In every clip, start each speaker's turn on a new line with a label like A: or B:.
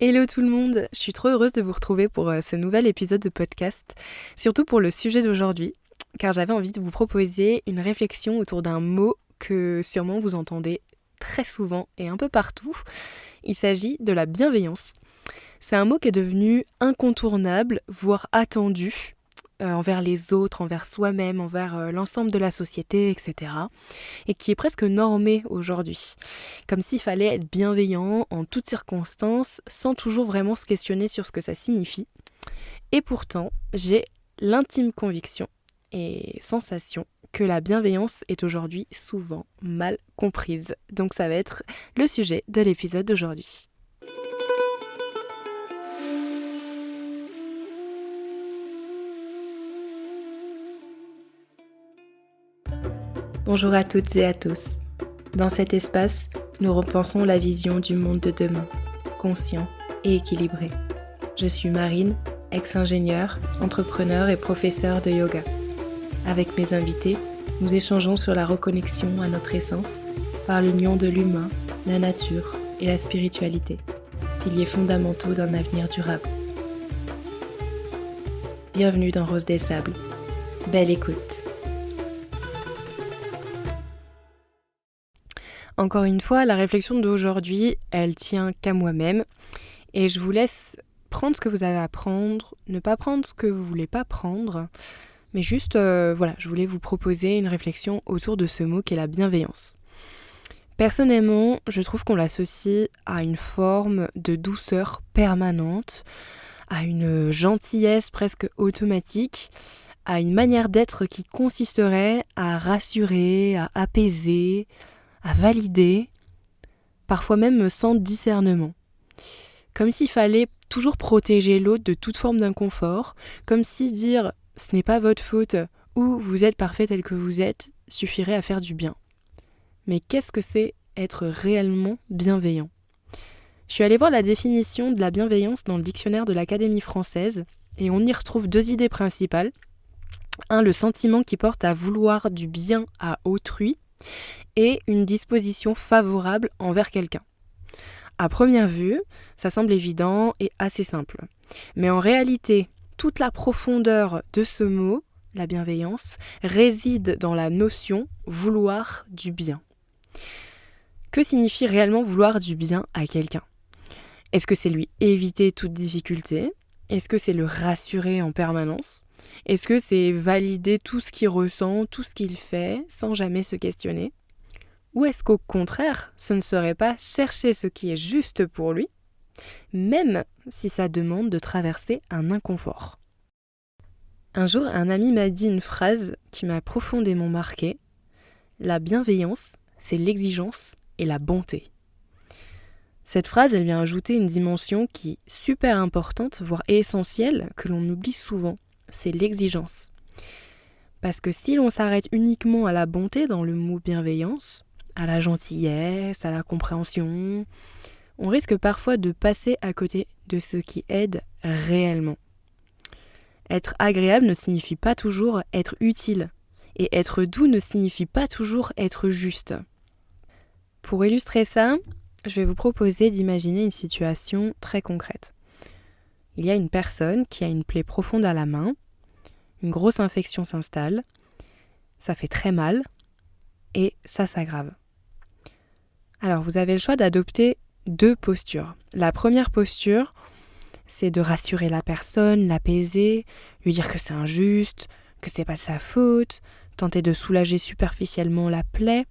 A: Hello tout le monde, je suis trop heureuse de vous retrouver pour ce nouvel épisode de podcast, surtout pour le sujet d'aujourd'hui, car j'avais envie de vous proposer une réflexion autour d'un mot que sûrement vous entendez très souvent et un peu partout. Il s'agit de la bienveillance. C'est un mot qui est devenu incontournable, voire attendu, envers les autres, envers soi-même, envers l'ensemble de la société, etc. Et qui est presque normé aujourd'hui. Comme s'il fallait être bienveillant en toutes circonstances, sans toujours vraiment se questionner sur ce que ça signifie. Et pourtant, j'ai l'intime conviction et sensation que la bienveillance est aujourd'hui souvent mal comprise. Donc ça va être le sujet de l'épisode d'aujourd'hui. Bonjour à toutes et à tous. Dans cet espace, nous repensons la vision du monde de demain, conscient et équilibré. Je suis Marine, ex-ingénieure, entrepreneur et professeure de yoga. Avec mes invités, nous échangeons sur la reconnexion à notre essence par l'union de l'humain, la nature et la spiritualité, piliers fondamentaux d'un avenir durable. Bienvenue dans Rose des Sables. Belle écoute. Encore une fois, la réflexion d'aujourd'hui, elle tient qu'à moi-même et je vous laisse prendre ce que vous avez à prendre, ne pas prendre ce que vous voulez pas prendre, mais juste, je voulais vous proposer une réflexion autour de ce mot qu'est la bienveillance. Personnellement, je trouve qu'on l'associe à une forme de douceur permanente, à une gentillesse presque automatique, à une manière d'être qui consisterait à rassurer, à apaiser, à valider, parfois même sans discernement. Comme s'il fallait toujours protéger l'autre de toute forme d'inconfort, comme si dire « ce n'est pas votre faute » ou « vous êtes parfait tel que vous êtes » suffirait à faire du bien. Mais qu'est-ce que c'est être réellement bienveillant ? Je suis allée voir la définition de la bienveillance dans le dictionnaire de l'Académie française et on y retrouve deux idées principales. Un, le sentiment qui porte à vouloir du bien à autrui, et une disposition favorable envers quelqu'un. À première vue, ça semble évident et assez simple. Mais en réalité, toute la profondeur de ce mot, la bienveillance, réside dans la notion vouloir du bien. Que signifie réellement vouloir du bien à quelqu'un ? Est-ce que c'est lui éviter toute difficulté ? Est-ce que c'est le rassurer en permanence ? Est-ce que c'est valider tout ce qu'il ressent, tout ce qu'il fait, sans jamais se questionner ? Ou est-ce qu'au contraire, ce ne serait pas chercher ce qui est juste pour lui, même si ça demande de traverser un inconfort ? Un jour, un ami m'a dit une phrase qui m'a profondément marquée. La bienveillance, c'est l'exigence et la bonté. Cette phrase, elle vient ajouter une dimension qui est super importante, voire essentielle, que l'on oublie souvent. C'est l'exigence. Parce que si l'on s'arrête uniquement à la bonté dans le mot bienveillance, à la gentillesse, à la compréhension, on risque parfois de passer à côté de ce qui aide réellement. Être agréable ne signifie pas toujours être utile, et être doux ne signifie pas toujours être juste. Pour illustrer ça, je vais vous proposer d'imaginer une situation très concrète. Il y a une personne qui a une plaie profonde à la main, une grosse infection s'installe, ça fait très mal et ça s'aggrave. Alors vous avez le choix d'adopter deux postures. La première posture, c'est de rassurer la personne, l'apaiser, lui dire que c'est injuste, que c'est pas de sa faute, tenter de soulager superficiellement la plaie.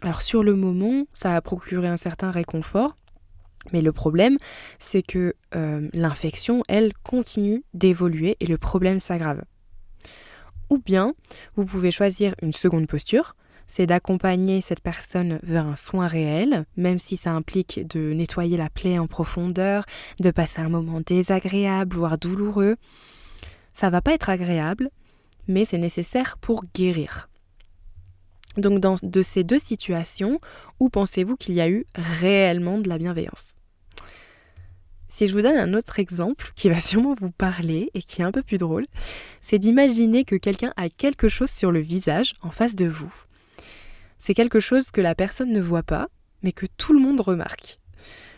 A: Alors sur le moment, ça va procurer un certain réconfort, mais le problème, c'est que l'infection, elle, continue d'évoluer et le problème s'aggrave. Ou bien, vous pouvez choisir une seconde posture, c'est d'accompagner cette personne vers un soin réel, même si ça implique de nettoyer la plaie en profondeur, de passer un moment désagréable, voire douloureux. Ça va pas être agréable, mais c'est nécessaire pour guérir. Donc de ces deux situations, où pensez-vous qu'il y a eu réellement de la bienveillance ? Si je vous donne un autre exemple qui va sûrement vous parler et qui est un peu plus drôle, c'est d'imaginer que quelqu'un a quelque chose sur le visage en face de vous. C'est quelque chose que la personne ne voit pas, mais que tout le monde remarque.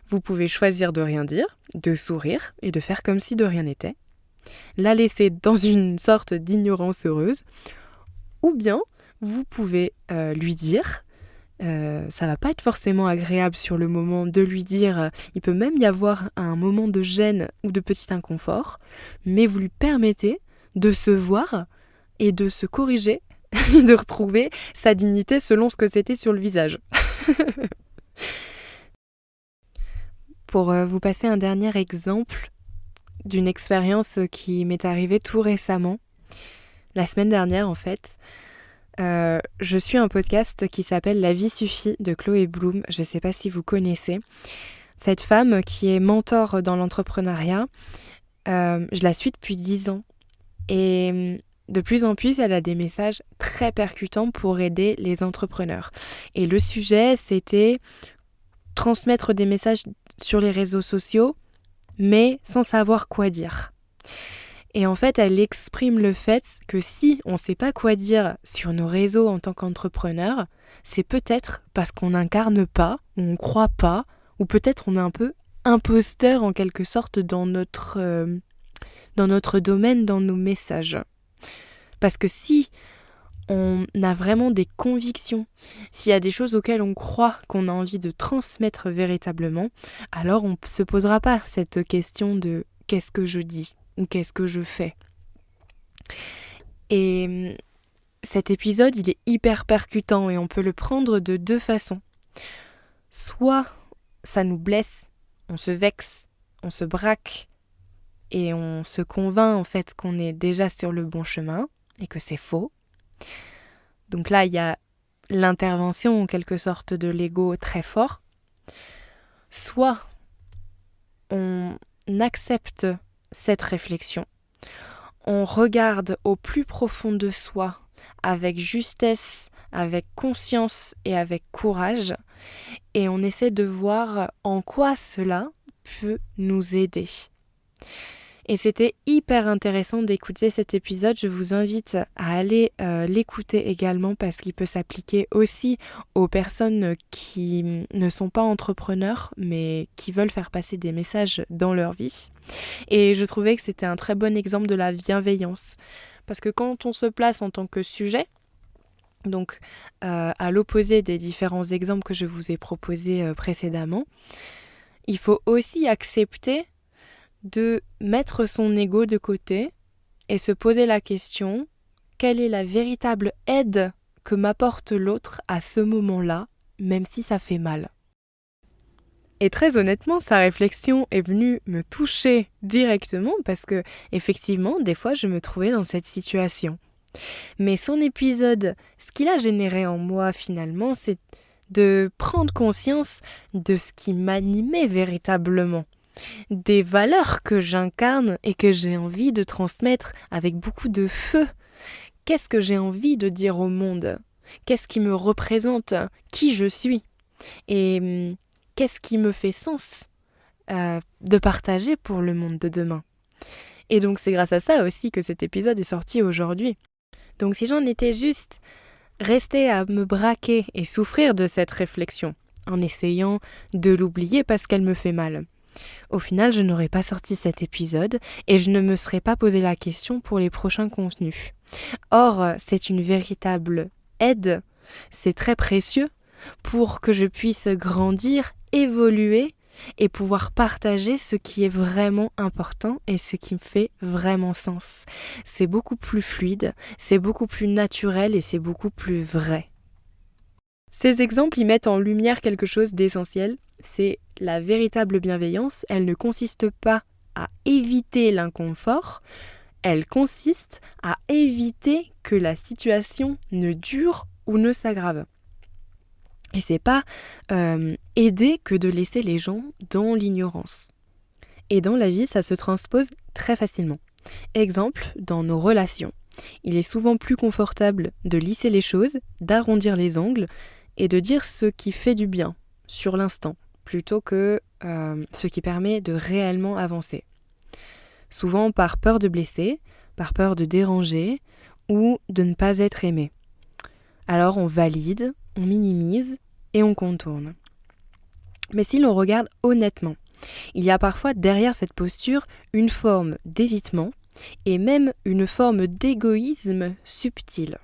A: Vous pouvez choisir de rien dire, de sourire et de faire comme si de rien n'était, la laisser dans une sorte d'ignorance heureuse, ou bien vous pouvez lui dire, ça va pas être forcément agréable sur le moment de lui dire, il peut même y avoir un moment de gêne ou de petit inconfort, mais vous lui permettez de se voir et de se corriger et de retrouver sa dignité selon ce que c'était sur le visage. Pour vous passer un dernier exemple d'une expérience qui m'est arrivée tout récemment, la semaine dernière en fait, je suis un podcast qui s'appelle La vie suffit de Chloé Bloom, je ne sais pas si vous connaissez. Cette femme qui est mentor dans l'entrepreneuriat, je la suis depuis 10 ans et de plus en plus elle a des messages très percutants pour aider les entrepreneurs. Et le sujet c'était transmettre des messages sur les réseaux sociaux mais sans savoir quoi dire. Et en fait, elle exprime le fait que si on ne sait pas quoi dire sur nos réseaux en tant qu'entrepreneur, c'est peut-être parce qu'on n'incarne pas, ou on ne croit pas, ou peut-être on est un peu imposteur en quelque sorte dans notre domaine, dans nos messages. Parce que si on a vraiment des convictions, s'il y a des choses auxquelles on croit qu'on a envie de transmettre véritablement, alors on ne se posera pas cette question de « qu'est-ce que je dis ?» ou « qu'est-ce que je fais ?» Et cet épisode, il est hyper percutant et on peut le prendre de 2 façons. Soit ça nous blesse, on se vexe, on se braque et on se convainc en fait qu'on est déjà sur le bon chemin et que c'est faux. Donc là, il y a l'intervention en quelque sorte de l'ego très fort. Soit on accepte cette réflexion, on regarde au plus profond de soi avec justesse, avec conscience et avec courage et on essaie de voir en quoi cela peut nous aider. Et c'était hyper intéressant d'écouter cet épisode. Je vous invite à aller l'écouter également parce qu'il peut s'appliquer aussi aux personnes qui ne sont pas entrepreneurs mais qui veulent faire passer des messages dans leur vie. Et je trouvais que c'était un très bon exemple de la bienveillance. Parce que quand on se place en tant que sujet, donc à l'opposé des différents exemples que je vous ai proposés précédemment, il faut aussi accepter de mettre son ego de côté et se poser la question, quelle est la véritable aide que m'apporte l'autre à ce moment-là, même si ça fait mal. Et très honnêtement, sa réflexion est venue me toucher directement parce que, effectivement, des fois, je me trouvais dans cette situation. Mais son épisode, ce qu'il a généré en moi finalement, c'est de prendre conscience de ce qui m'animait véritablement. Des valeurs que j'incarne et que j'ai envie de transmettre avec beaucoup de feu. Qu'est-ce que j'ai envie de dire au monde ? Qu'est-ce qui me représente ? Qui je suis ? Et qu'est-ce qui me fait sens de partager pour le monde de demain ? Et donc c'est grâce à ça aussi que cet épisode est sorti aujourd'hui. Donc si j'en étais juste restée à me braquer et souffrir de cette réflexion, en essayant de l'oublier parce qu'elle me fait mal, au final, je n'aurais pas sorti cet épisode et je ne me serais pas posé la question pour les prochains contenus. Or, c'est une véritable aide, c'est très précieux pour que je puisse grandir, évoluer et pouvoir partager ce qui est vraiment important et ce qui me fait vraiment sens. C'est beaucoup plus fluide, c'est beaucoup plus naturel et c'est beaucoup plus vrai. Ces exemples y mettent en lumière quelque chose d'essentiel, c'est la véritable bienveillance. Elle ne consiste pas à éviter l'inconfort, elle consiste à éviter que la situation ne dure ou ne s'aggrave. Et c'est pas aider que de laisser les gens dans l'ignorance. Et dans la vie, ça se transpose très facilement. Exemple, dans nos relations. Il est souvent plus confortable de lisser les choses, d'arrondir les angles et de dire ce qui fait du bien sur l'instant, plutôt que ce qui permet de réellement avancer. Souvent par peur de blesser, par peur de déranger ou de ne pas être aimé. Alors on valide, on minimise et on contourne. Mais si l'on regarde honnêtement, il y a parfois derrière cette posture une forme d'évitement et même une forme d'égoïsme subtil.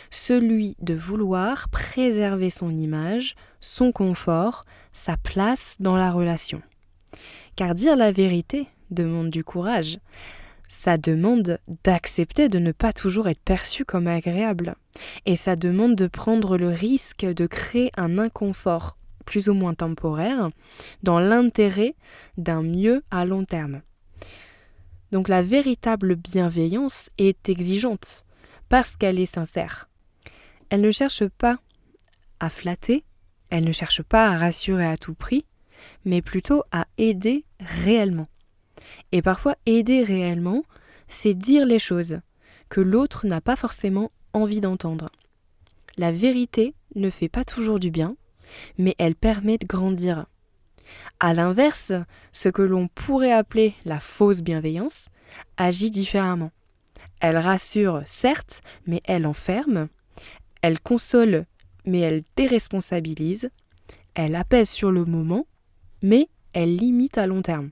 A: Celui de vouloir préserver son image, son confort, sa place dans la relation. Car dire la vérité demande du courage. Ça demande d'accepter de ne pas toujours être perçu comme agréable. Et ça demande de prendre le risque de créer un inconfort, plus ou moins temporaire, dans l'intérêt d'un mieux à long terme. Donc la véritable bienveillance est exigeante, parce qu'elle est sincère. Elle ne cherche pas à flatter, elle ne cherche pas à rassurer à tout prix, mais plutôt à aider réellement. Et parfois, aider réellement, c'est dire les choses que l'autre n'a pas forcément envie d'entendre. La vérité ne fait pas toujours du bien, mais elle permet de grandir. À l'inverse, ce que l'on pourrait appeler la fausse bienveillance agit différemment. Elle rassure, certes, mais elle enferme. Elle console, mais elle déresponsabilise. Elle apaise sur le moment, mais elle limite à long terme.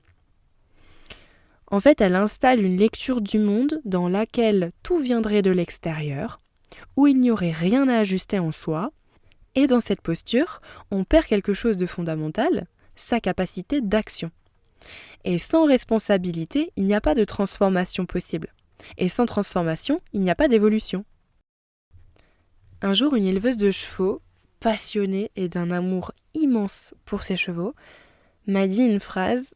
A: En fait, elle installe une lecture du monde dans laquelle tout viendrait de l'extérieur, où il n'y aurait rien à ajuster en soi, et dans cette posture, on perd quelque chose de fondamental, sa capacité d'action. Et sans responsabilité, il n'y a pas de transformation possible. Et sans transformation, il n'y a pas d'évolution. Un jour, une éleveuse de chevaux, passionnée et d'un amour immense pour ses chevaux, m'a dit une phrase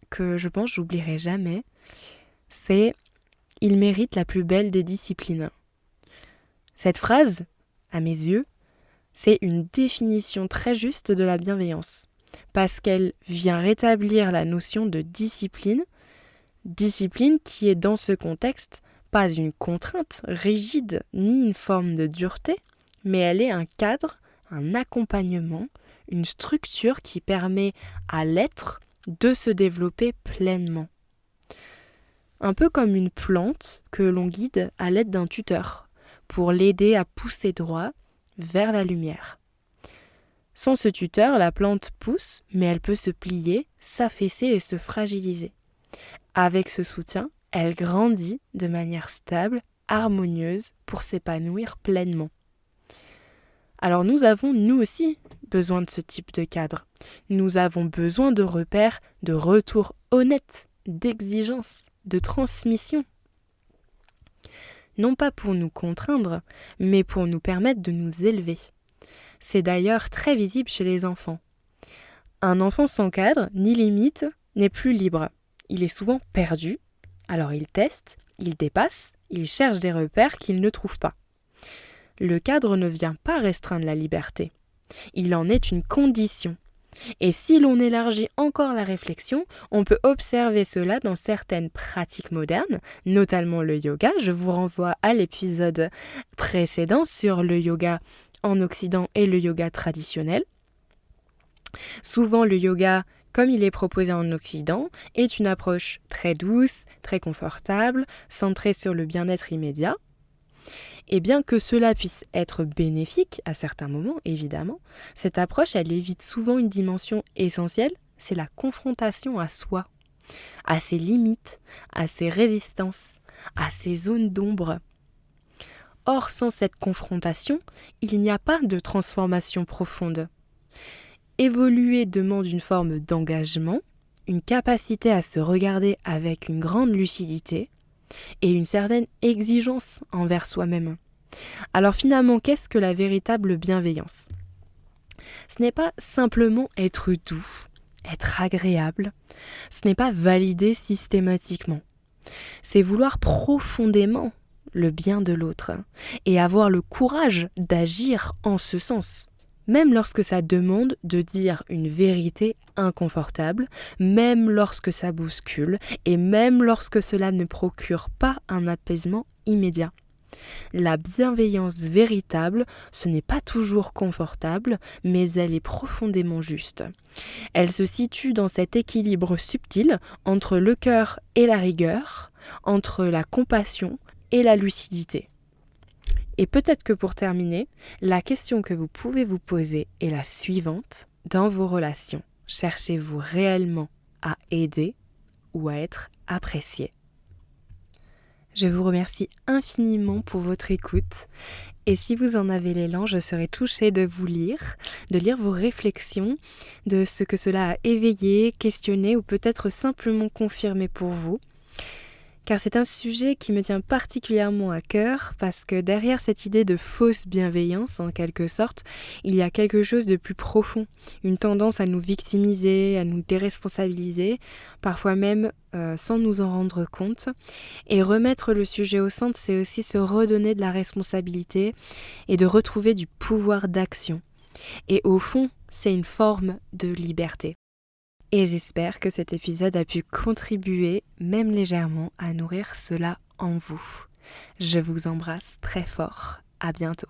A: que je pense que j'oublierai jamais, c'est « Il mérite la plus belle des disciplines ». Cette phrase, à mes yeux, c'est une définition très juste de la bienveillance, parce qu'elle vient rétablir la notion de discipline qui est dans ce contexte pas une contrainte rigide ni une forme de dureté, mais elle est un cadre, un accompagnement, une structure qui permet à l'être de se développer pleinement. Un peu comme une plante que l'on guide à l'aide d'un tuteur pour l'aider à pousser droit vers la lumière. Sans ce tuteur, la plante pousse, mais elle peut se plier, s'affaisser et se fragiliser. Avec ce soutien, elle grandit de manière stable, harmonieuse pour s'épanouir pleinement. Alors nous avons, nous aussi, besoin de ce type de cadre. Nous avons besoin de repères, de retours honnêtes, d'exigences, de transmission. Non pas pour nous contraindre, mais pour nous permettre de nous élever. C'est d'ailleurs très visible chez les enfants. Un enfant sans cadre, ni limite, n'est plus libre. Il est souvent perdu, alors il teste, il dépasse, il cherche des repères qu'il ne trouve pas. Le cadre ne vient pas restreindre la liberté. Il en est une condition. Et si l'on élargit encore la réflexion, on peut observer cela dans certaines pratiques modernes, notamment le yoga. Je vous renvoie à l'épisode précédent sur le yoga en Occident et le yoga traditionnel. Souvent, le yoga, comme il est proposé en Occident, est une approche très douce, très confortable, centrée sur le bien-être immédiat. Et bien que cela puisse être bénéfique à certains moments, évidemment, cette approche, elle évite souvent une dimension essentielle, c'est la confrontation à soi, à ses limites, à ses résistances, à ses zones d'ombre. Or, sans cette confrontation, il n'y a pas de transformation profonde. Évoluer demande une forme d'engagement, une capacité à se regarder avec une grande lucidité, et une certaine exigence envers soi-même. Alors finalement, qu'est-ce que la véritable bienveillance ? Ce n'est pas simplement être doux, être agréable, ce n'est pas valider systématiquement. C'est vouloir profondément le bien de l'autre et avoir le courage d'agir en ce sens. Même lorsque ça demande de dire une vérité inconfortable, même lorsque ça bouscule, et même lorsque cela ne procure pas un apaisement immédiat. La bienveillance véritable, ce n'est pas toujours confortable, mais elle est profondément juste. Elle se situe dans cet équilibre subtil entre le cœur et la rigueur, entre la compassion et la lucidité. Et peut-être que pour terminer, la question que vous pouvez vous poser est la suivante. Dans vos relations, cherchez-vous réellement à aider ou à être apprécié? Je vous remercie infiniment pour votre écoute. Et si vous en avez l'élan, je serai touchée de lire vos réflexions, de ce que cela a éveillé, questionné ou peut-être simplement confirmé pour vous. Car c'est un sujet qui me tient particulièrement à cœur parce que derrière cette idée de fausse bienveillance, en quelque sorte, il y a quelque chose de plus profond, une tendance à nous victimiser, à nous déresponsabiliser, parfois même sans nous en rendre compte. Et remettre le sujet au centre, c'est aussi se redonner de la responsabilité et de retrouver du pouvoir d'action. Et au fond, c'est une forme de liberté. Et j'espère que cet épisode a pu contribuer, même légèrement, à nourrir cela en vous. Je vous embrasse très fort. À bientôt.